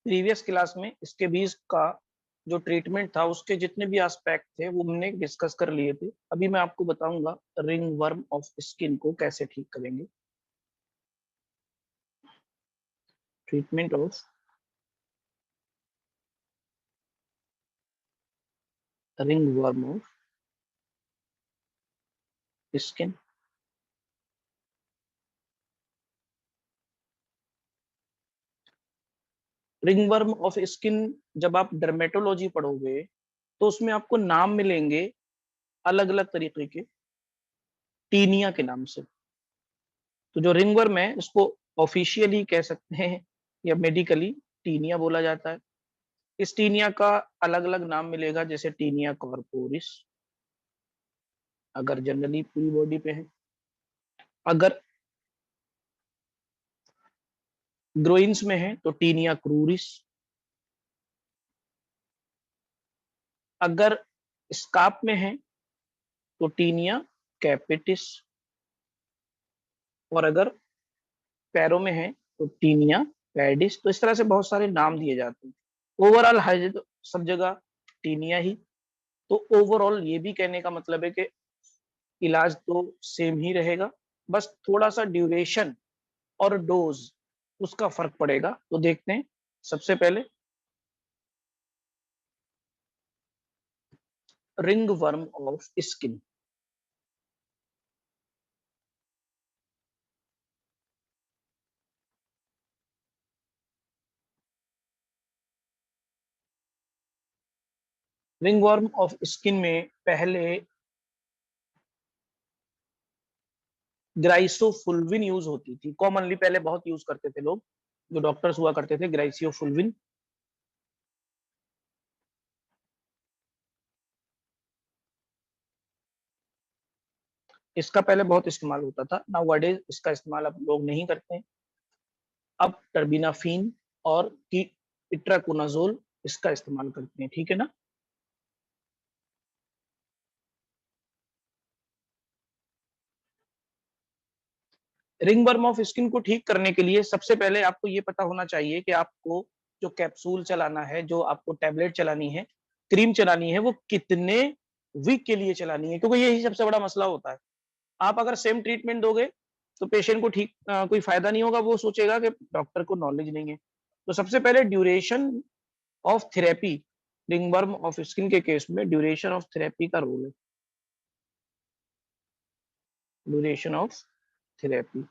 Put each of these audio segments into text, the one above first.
Previous class में scabies का जो ट्रीटमेंट था उसके जितने भी एस्पेक्ट थे वो हमने डिस्कस कर लिए थे। अभी मैं आपको बताऊंगा रिंग वर्म ऑफ स्किन को कैसे ठीक करेंगे। Treatment of ring worm of skin. Ring worm of skin जब आप डर्मेटोलॉजी पढ़ोगे तो उसमें आपको नाम मिलेंगे अलग अलग तरीके के टीनिया के नाम से। तो जो रिंग वर्म है उसको ऑफिशियली कह सकते हैं या मेडिकली टीनिया बोला जाता है। इस टीनिया का अलग अलग नाम मिलेगा, जैसे टीनिया कॉर्पोरिस अगर जनरली पूरी बॉडी पे है, अगर ग्रोइंस में है तो टीनिया क्रूरिस, अगर स्काप में है तो टीनिया कैपिटिस, और अगर पैरों में है तो टीनिया पैडिस। तो इस तरह से बहुत सारे नाम दिए जाते हैं। ओवरऑल है तो सब जगह टीनिया ही। तो ओवरऑल ये भी कहने का मतलब है कि इलाज तो सेम ही रहेगा, बस थोड़ा सा ड्यूरेशन और डोज उसका फर्क पड़ेगा। तो देखते हैं। सबसे पहले ring worm of skin. Ring worm of skin में पहले ग्राइसोफुल्विन यूज होती थी, कॉमनली पहले बहुत यूज करते थे लोग, जो डॉक्टर्स हुआ करते थे, ग्राइसियोफुल्विन। इसका पहले बहुत इस्तेमाल होता था, नाउ इसका इस्तेमाल अब लोग नहीं करते हैं। अब टर्बिनाफिन और की इट्राकोनाजोल इसका इस्तेमाल करते हैं, ठीक है ना। रिंग वर्म ऑफ स्किन को ठीक करने के लिए सबसे पहले आपको ये पता होना चाहिए कि आपको जो कैप्सूल चलाना है, जो आपको टैबलेट चलानी है, क्रीम चलानी है, वो कितने वीक के लिए चलानी है, क्योंकि यही सबसे बड़ा मसला होता है। आप अगर सेम ट्रीटमेंट दोगे तो पेशेंट को ठीक कोई फायदा नहीं होगा, वो सोचेगा कि डॉक्टर को नॉलेज नहीं है। तो सबसे पहले duration of therapy, ringworm of skin के केस में ड्यूरेशन ऑफ थेरेपी का रोल है। ड्यूरेशन ऑफ थेरेपी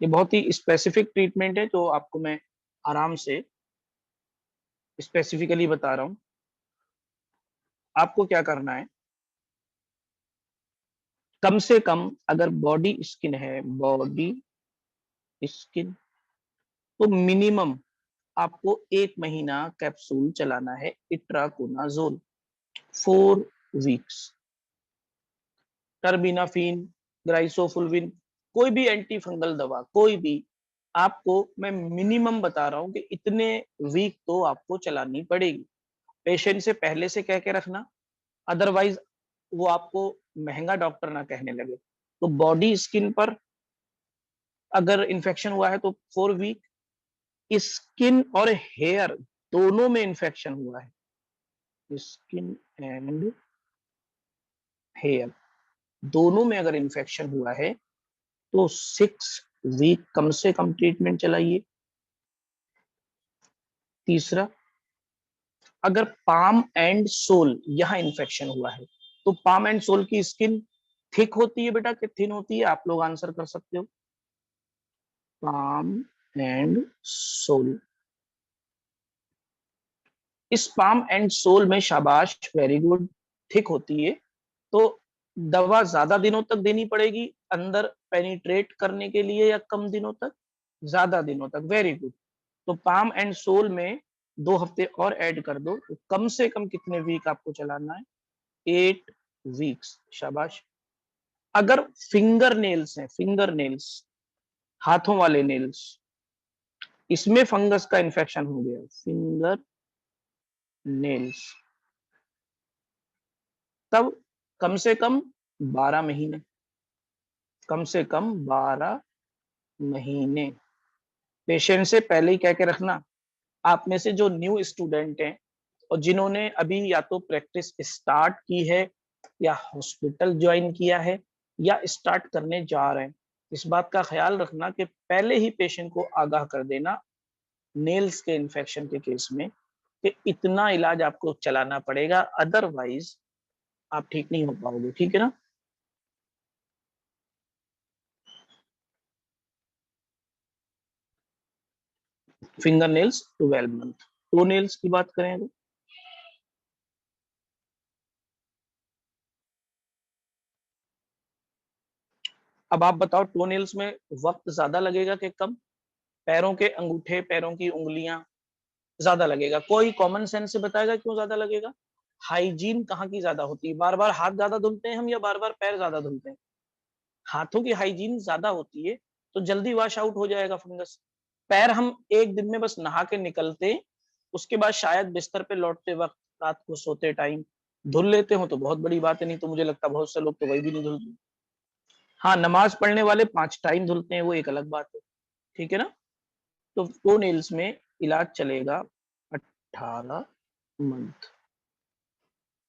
ये बहुत ही स्पेसिफिक ट्रीटमेंट है, जो आपको मैं आराम से स्पेसिफिकली बता रहा हूं। आपको क्या करना है, कम से कम अगर बॉडी स्किन है, बॉडी स्किन, तो मिनिमम आपको 1 महीना कैप्सूल चलाना है इट्राकोनाजोल 4 वीक्स। टर्बिनाफिन, ग्राइसोफुल्विन, कोई भी एंटी फंगल दवा, कोई भी, आपको मैं मिनिमम बता रहा हूं कि इतने वीक तो आपको चलानी पड़ेगी। पेशेंट से पहले से कह के रखना, अदरवाइज वो आपको महंगा डॉक्टर ना कहने लगे। तो बॉडी स्किन पर अगर इन्फेक्शन हुआ है तो 4 वीक, स्किन और हेयर दोनों में इन्फेक्शन हुआ है, स्किन एंड हेयर दोनों में अगर इन्फेक्शन हुआ है तो 6 वीक कम से कम ट्रीटमेंट चलाइए। तीसरा, अगर पाम एंड सोल यहां इन्फेक्शन हुआ है तो पाम एंड सोल की स्किन थिक होती है बेटा कि थिन होती है, आप लोग आंसर कर सकते हो। पाम एंड सोल, इस पाम एंड सोल में शाबाश, वेरी गुड, थिक होती है। तो दवा ज्यादा दिनों तक देनी पड़ेगी अंदर पेनिट्रेट करने के लिए, या कम दिनों तक, ज्यादा दिनों तक, वेरी गुड। तो पाम एंड सोल में 2 हफ्ते और ऐड कर दो, तो कम से कम कितने वीक आपको चलाना है, 8 वीक्स, शाबाश। अगर फिंगर नेल्स हैं, फिंगर नेल्स, हाथों वाले नेल्स, इसमें फंगस का इन्फेक्शन हो गया, फिंगर नेल्स, तब कम से कम 12 महीने, कम से कम 12 महीने पेशेंट से पहले ही कह के रखना, आप में से जो न्यू स्टूडेंट हैं और जिन्होंने अभी या तो प्रैक्टिस स्टार्ट की है या हॉस्पिटल ज्वाइन किया है या स्टार्ट करने जा रहे हैं, इस बात का ख्याल रखना कि पहले ही पेशेंट को आगाह कर देना नेल्स के इन्फेक्शन के केस में कि इतना इलाज आपको चलाना पड़ेगा, अदरवाइज आप ठीक नहीं हो पाओगे। ठीक है ना? Finger nails 12 month. To nails की बात करें तो अब आप बताओ, टो नेल्स में वक्त ज्यादा लगेगा कि कम? पैरों के अंगूठे, पैरों की उंगलियां ज्यादा लगेगा। कोई कॉमन सेंस से बताएगा क्यों ज्यादा लगेगा? हाइजीन कहाँ की ज्यादा होती है? बार बार हाथ ज्यादा धुलते हैं हम या बार बार पैर ज्यादा धुलते हैं? हाथों की हाइजीन ज्यादा होती है तो जल्दी वॉश आउट हो जाएगा फंगस। पैर हम एक दिन में बस नहा के निकलते, उसके बाद शायद बिस्तर पे लौटते वक्त, रात को सोते टाइम धुल लेते हो तो बहुत बड़ी बात है, नहीं तो मुझे लगता है बहुत से लोग तो वही भी नहीं धुलते। हाँ, नमाज पढ़ने वाले 5 टाइम धुलते हैं, वो एक अलग बात है। ठीक है ना? तो टो नेल्स में इलाज चलेगा 18 मंथ।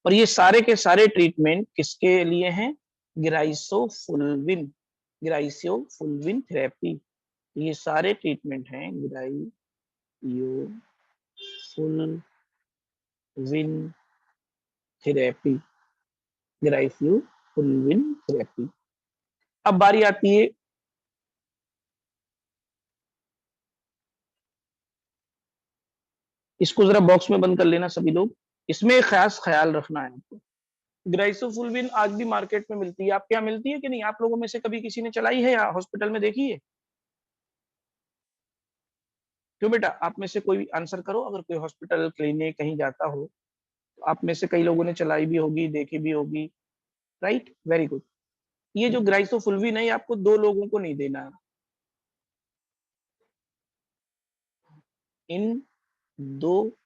और ये सारे के सारे ट्रीटमेंट किसके लिए हैं? ग्राइसोफुल्विन, ग्राइसोफुल्विन थेरेपी। ये सारे ट्रीटमेंट हैं ग्राइयोफुल्विन थेरेपी, ग्राइसोफुल्विन थेरेपी। अब बारी आती है, इसको जरा बॉक्स में बंद कर लेना सभी लोग। इसमें खास ख्याल रखना है आपको, ग्राइसोफुल्विन आज भी मार्केट में मिलती है। आपके यहाँ मिलती है कि नहीं? आप लोगों में से कभी किसी ने चलाई है या हॉस्पिटल में देखी है? क्यों बेटा, आप में से कोई आंसर करो। अगर कोई हॉस्पिटल क्लिनिक कहीं जाता हो तो आप में से कई लोगों ने चलाई भी होगी, देखी भी होगी। Right, very good. ये जो ग्राइसोफुल्विन है, ये आपको 2 लोगों को नहीं देना है, इन 2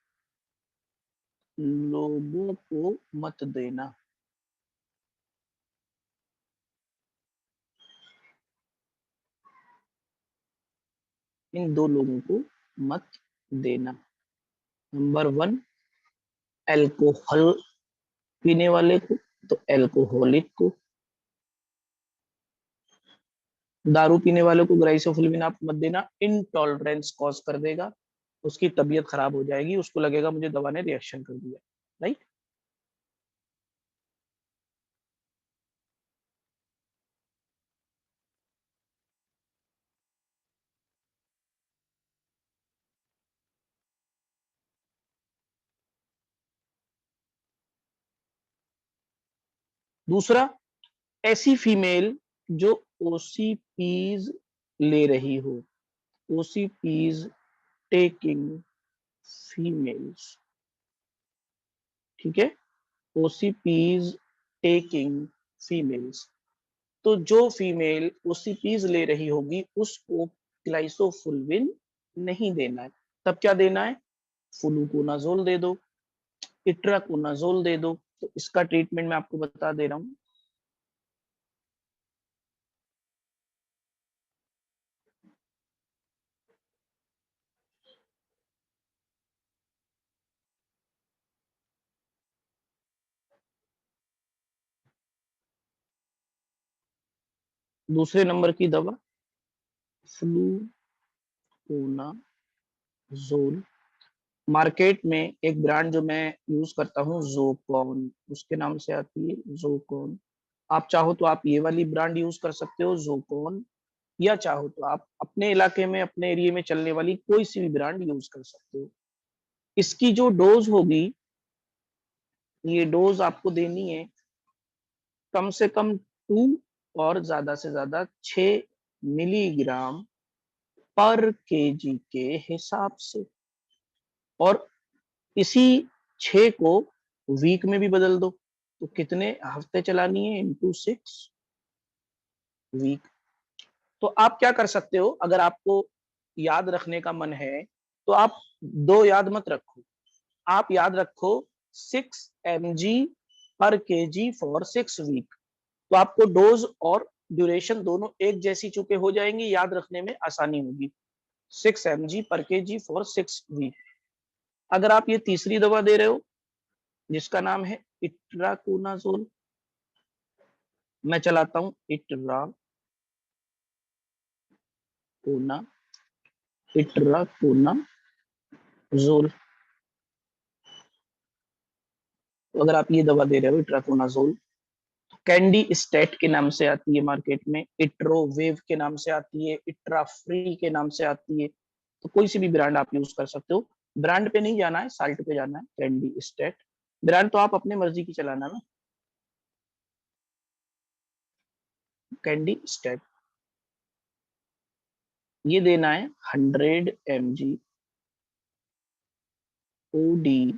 लोगों को मत देना। इन 2 लोगों को मत देना। नंबर 1, अल्कोहल पीने वाले को, तो अल्कोहलिक को। दारू पीने वाले को ग्राइसोफुल्विन आप मत देना, इनटॉलरेंस कॉज कर देगा, उसकी तबीयत खराब हो जाएगी, उसको लगेगा मुझे दवा ने रिएक्शन कर दिया। राइट। दूसरा, ऐसी फीमेल जो ओसीपीज ले रही हो, ओसीपीज टेकिंग फीमेल्स। ठीक है, ओसीपीज टेकिंग फीमेल्स। तो जो फीमेल ओसीपीज ले रही होगी उसको ग्लाइसोफुल्विन नहीं देना है। तब क्या देना है? फ्लूकोनाजोल दे दो, इट्राकोनाजोल दे दो। तो इसका ट्रीटमेंट मैं आपको बता दे रहा हूँ। दूसरे नंबर की दवा फ्लूकोनाजोल। मार्केट में एक ब्रांड जो मैं यूज करता हूँ, जोकॉन, उसके नाम से आती है, जोकॉन। आप चाहो तो आप ये वाली ब्रांड यूज कर सकते हो, जोकॉन, या चाहो तो आप अपने इलाके में, अपने एरिया में चलने वाली कोई सी भी ब्रांड यूज कर सकते हो। इसकी जो डोज होगी, ये डोज आपको देनी है कम से कम 2 और ज्यादा से ज्यादा 6 मिलीग्राम पर केजी के हिसाब से। और इसी 6 को वीक में भी बदल दो, तो कितने हफ्ते चलानी है? Into 6 week. तो आप क्या कर सकते हो, अगर आपको याद रखने का मन है तो आप 2 याद मत रखो, आप याद रखो 6 mg पर केजी फॉर 6 वीक। तो आपको डोज और ड्यूरेशन दोनों एक जैसी चुके हो जाएंगी, याद रखने में आसानी होगी। 6 mg पर kg फॉर 6 वीक। अगर आप ये तीसरी दवा दे रहे हो जिसका नाम है इट्राकोनाजोल, मैं चलाता हूं इट्राकोनाजोल। तो अगर आप ये दवा दे रहे हो इट्राकोनाजोल, कैंडी स्टेट के नाम से आती है मार्केट में, इट्रोवेव के नाम से आती है, इट्राफ्री के नाम से आती है, तो कोई सी भी ब्रांड आप यूज कर सकते हो। ब्रांड पे नहीं जाना है, साल्ट पे जाना है, कैंडी स्टेट। ब्रांड तो आप अपने मर्जी की चलाना ना, कैंडी स्टेट। ये देना है 100 mg OD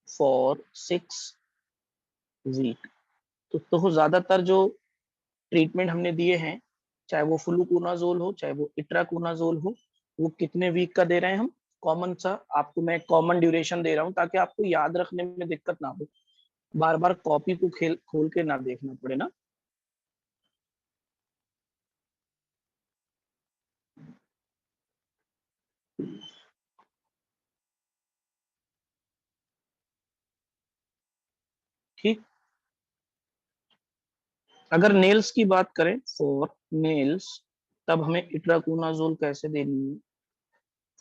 फॉर 6 वीक। तो ज्यादातर जो ट्रीटमेंट हमने दिए हैं, चाहे वो फ्लूकोनाजोल हो, चाहे वो इट्राकोनाजोल हो, वो कितने वीक का दे रहे हैं हम? कॉमन सा आपको मैं कॉमन ड्यूरेशन दे रहा हूँ ताकि आपको याद रखने में दिक्कत ना हो, बार बार कॉपी को खेल खोल के ना देखना पड़े ना। ठीक। अगर नेल्स की बात करें, फॉर नेल्स, तब हमें इट्राकोनाजोल कैसे देनी है?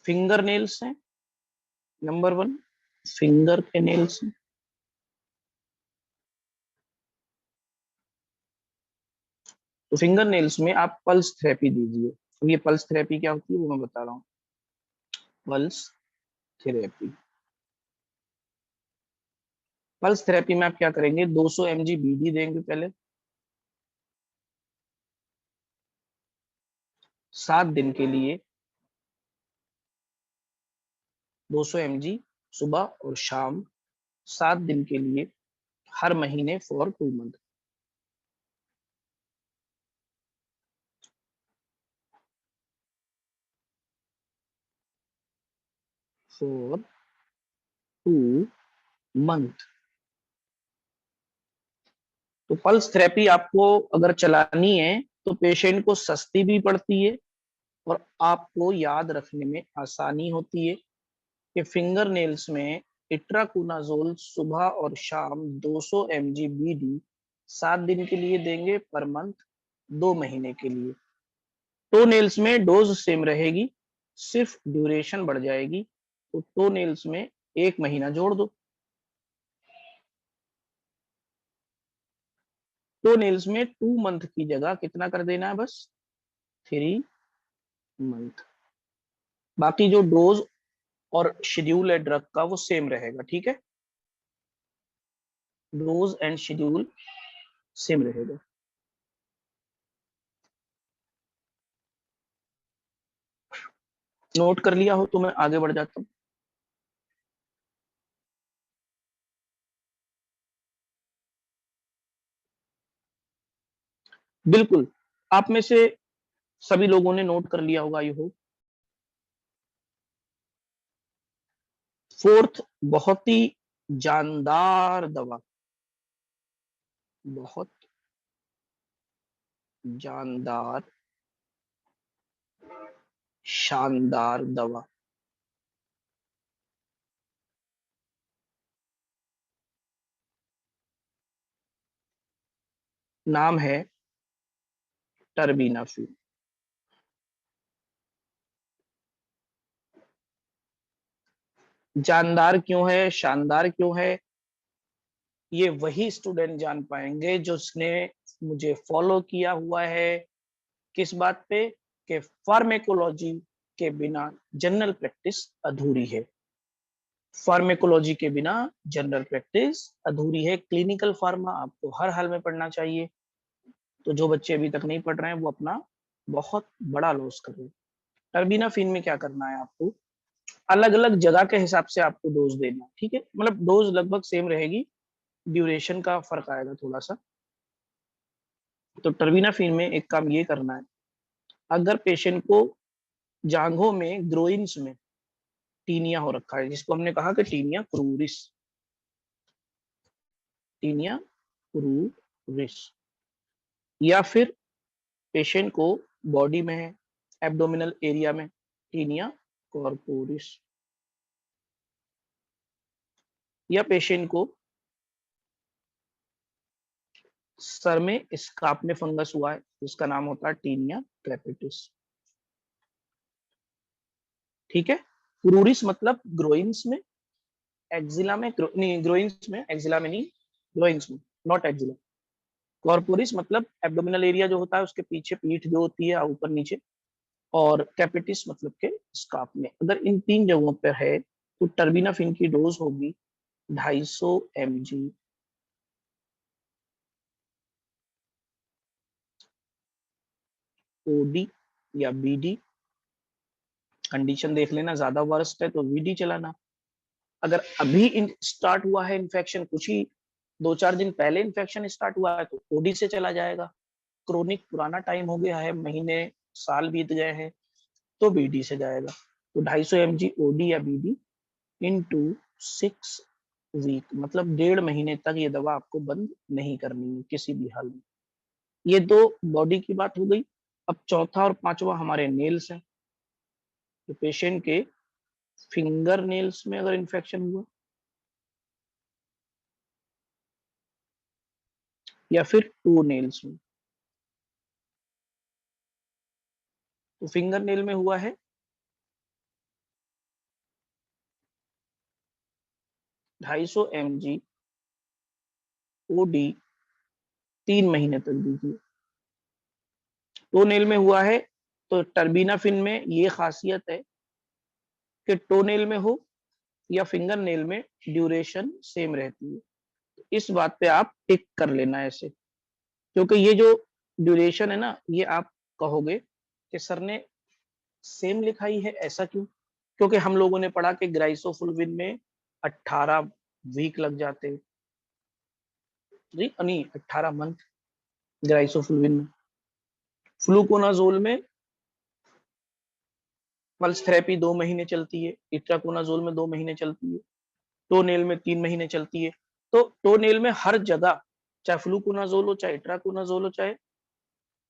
फिंगर नेल्स है नंबर 1, फिंगर के नेल्स हैं, तो फिंगर नेल्स में आप पल्स थेरेपी दीजिए। अब ये पल्स थेरेपी क्या होती है वो मैं बता रहा हूँ। पल्स थेरेपी, पल्स थेरेपी में आप क्या करेंगे, 200 mg बीडी देंगे पहले, 7 दिन के लिए, 200 mg सुबह और शाम, 7 दिन के लिए, हर महीने फॉर 2 मंथ। For 2 month. तो पल्स थेरेपी आपको अगर चलानी है तो पेशेंट को सस्ती भी पड़ती है और आपको याद रखने में आसानी होती है कि फिंगर नेल्स में इट्राकोनाजोल सुबह और शाम 200 mg बीडी 7 दिन के लिए देंगे पर मंथ, 2 महीने के लिए। टो नेल्स में डोज सेम रहेगी, सिर्फ ड्यूरेशन बढ़ जाएगी, तो टो नेल्स में 1 महीना जोड़ दो। टो नेल्स में 2 मंथ की जगह कितना कर देना है, बस 3 मंथ। बाकी जो डोज और शेड्यूल है ड्रग का वो सेम रहेगा, ठीक है, डोज एंड शेड्यूल सेम रहेगा। नोट कर लिया हो तो मैं आगे बढ़ जाता हूँ। बिल्कुल, आप में से सभी लोगों ने नोट कर लिया होगा, आई होप। फोर्थ, बहुत ही जानदार दवा, बहुत जानदार, शानदार दवा, नाम है टर्बीनाफिन। जानदार क्यों है, शानदार क्यों है, ये वही स्टूडेंट जान पाएंगे जो उसने मुझे फॉलो किया हुआ है। किस बात पे? कि फार्मेकोलॉजी के बिना जनरल प्रैक्टिस अधूरी है। फार्मेकोलॉजी के बिना जनरल प्रैक्टिस अधूरी है। क्लिनिकल फार्मा आपको हर हाल में पढ़ना चाहिए। तो जो बच्चे अभी तक नहीं पढ़ रहे हैं वो अपना बहुत बड़ा लॉस कर रहे हैं। टर्बिनाफिन में क्या करना है आपको, अलग अलग जगह के हिसाब से आपको डोज देना, ठीक है, मतलब डोज लगभग सेम रहेगी, ड्यूरेशन का फर्क आएगा थोड़ा सा। तो टर्बिनाफिन में एक काम ये करना है, अगर पेशेंट को जांघों में, ग्रोइन्स में टीनिया हो रखा है, जिसको हमने कहा कि टीनिया क्रूरिस, टीनिया क्रूरिस, या फिर पेशेंट को बॉडी में है, एब्डोमिनल एरिया में टीनिया कॉर्पोरिस। या पेशेंट को सर में स्कार्प में फंगस हुआ है, जिसका नाम होता है टीनिया क्रेपिटिस। ठीक है। क्रूरिस मतलब ग्रोइंस में, एक्जिला में नहीं, ग्रोइंस में, एक्जिला में नहीं, ग्रोइंस में, नॉट एक्जिला। कॉर्पोरिस मतलब एब्डोमिनल एरिया जो होता है उसके पीछे, पीठ जो होती है ऊपर नीचे, और कैपिटिस मतलब के स्कार्प में। अगर इन तीन जगहों पर है तो टर्बिनाफिन की डोज होगी 250 mg। ओडी या बीडी, कंडीशन देख लेना, ज्यादा वर्स्ट है तो वीडी चलाना। अगर अभी स्टार्ट हुआ है इन्फेक्शन, कुछ ही 2-4 दिन पहले इन्फेक्शन स्टार्ट हुआ है तो ओडी से चला जाएगा। क्रोनिक पुराना टाइम हो गया है, महीने साल बीत गए हैं, तो बीडी से जाएगा। तो 250 mg ओडी या बीडी इनटू 6 वीक, मतलब 1.5 महीने तक ये दवा आपको बंद नहीं करनी है किसी भी हाल में। ये दो बॉडी की बात हो गई। अब चौथा और पांचवा हमारे नेल्स है। तो पेशेंट के फिंगर नेल्स में अगर इन्फेक्शन हुआ या फिर टू नेल्स में, तो फिंगर नेल में हुआ है 250 mg ओडी 3 महीने तक दीजिए। टो नेल में हुआ है तो टर्बिनाफिन में ये खासियत है कि टो नेल में हो या फिंगर नेल में ड्यूरेशन सेम रहती है। इस बात पे आप टिक कर लेना ऐसे, क्योंकि ये जो ड्यूरेशन है ना, ये आप कहोगे कि सर ने सेम लिखाई है, ऐसा क्यों? क्योंकि हम लोगों ने पढ़ा कि ग्राइसोफुलविन में 18 वीक लग जाते, जी नहीं 18 मंथ ग्राइसोफुलविन में। फ्लूकोनाजोल में पल्स थेरेपी 2 महीने चलती है, इट्राकोनाजोल में 2 महीने चलती है, टोनेल में 3 महीने चलती है। तो टोनेल में हर जगह, चाहे फ्लूकोनाजोल हो, चाहे इट्राकोनाजोल हो, चाहे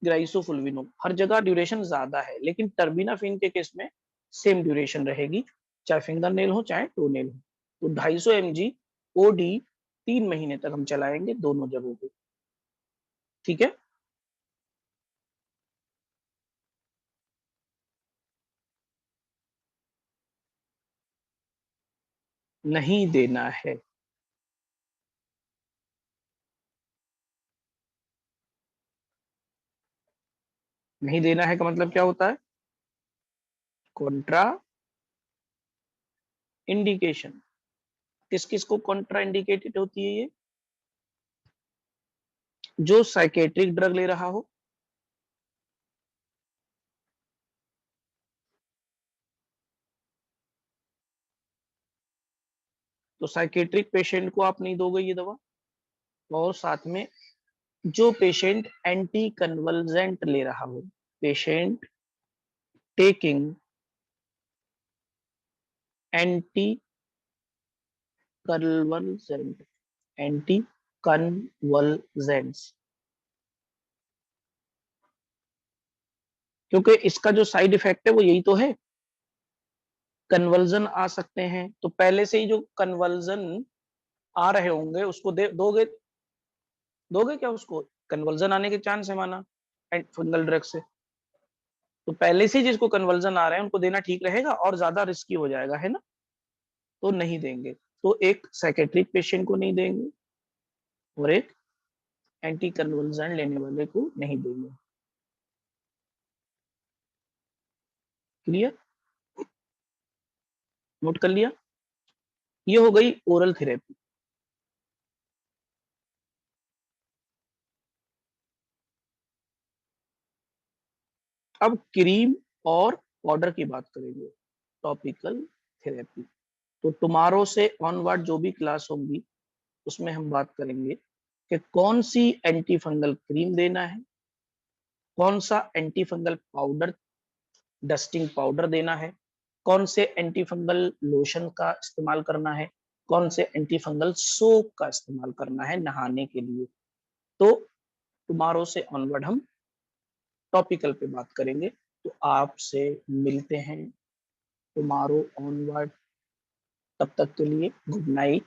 ग्राइसोफुलविन हो, हर जगह ड्यूरेशन ज्यादा है। लेकिन टर्बिनाफिन के केस में सेम ड्यूरेशन रहेगी, चाहे फिंगर नेल हो चाहे टोनेल हो। तो 250 mg ओडी 3 महीने तक हम चलाएंगे दोनों जगहों पे। ठीक है। नहीं देना है। नहीं देना है का मतलब क्या होता है? Contra indication. किस किस को कॉन्ट्रा इंडिकेटेड होती है ये? जो साइकेट्रिक ड्रग ले रहा हो, तो साइकेट्रिक पेशेंट को आप नहीं दोगे ये दवा। और साथ में जो पेशेंट एंटी कन्वल्जेंट ले रहा हो, patient taking anti convulsant, anti कन्वल्जेंट्स, क्योंकि इसका जो साइड इफेक्ट है वो यही तो है, कन्वर्जन आ सकते हैं। तो पहले से ही जो कन्वर्जन आ रहे होंगे उसको दोगे, दोगे क्या उसको? कन्वर्जन आने के चांस है माना फंगल ड्रग से, तो पहले से जिसको कन्वर्जन आ रहे हैं उनको देना ठीक रहेगा और ज्यादा रिस्की हो जाएगा, है ना? तो नहीं देंगे। तो एक साइकेट्रिक पेशेंट को नहीं देंगे और एक एंटी कन्वर्जन लेने वाले को नहीं देंगे। क्लियर? नोट कर लिया? ये हो गई ओरल थेरेपी। अब क्रीम और पाउडर की बात करेंगे, टॉपिकल थेरेपी। तो टुमारो से ऑनवर्ड जो भी क्लास होंगी उसमें हम बात करेंगे कि कौन सी एंटी फंगल क्रीम देना है, कौन सा anti fungal powder, dusting powder देना है, कौन से एंटी फंगल लोशन का इस्तेमाल करना है, कौन से एंटी फंगल सोप का इस्तेमाल करना है नहाने के लिए। तो टुमारो से ऑनवर्ड हम टॉपिकल पे बात करेंगे। तो आपसे मिलते हैं टुमारो ऑनवर्ड। तब तक के लिए गुड नाइट।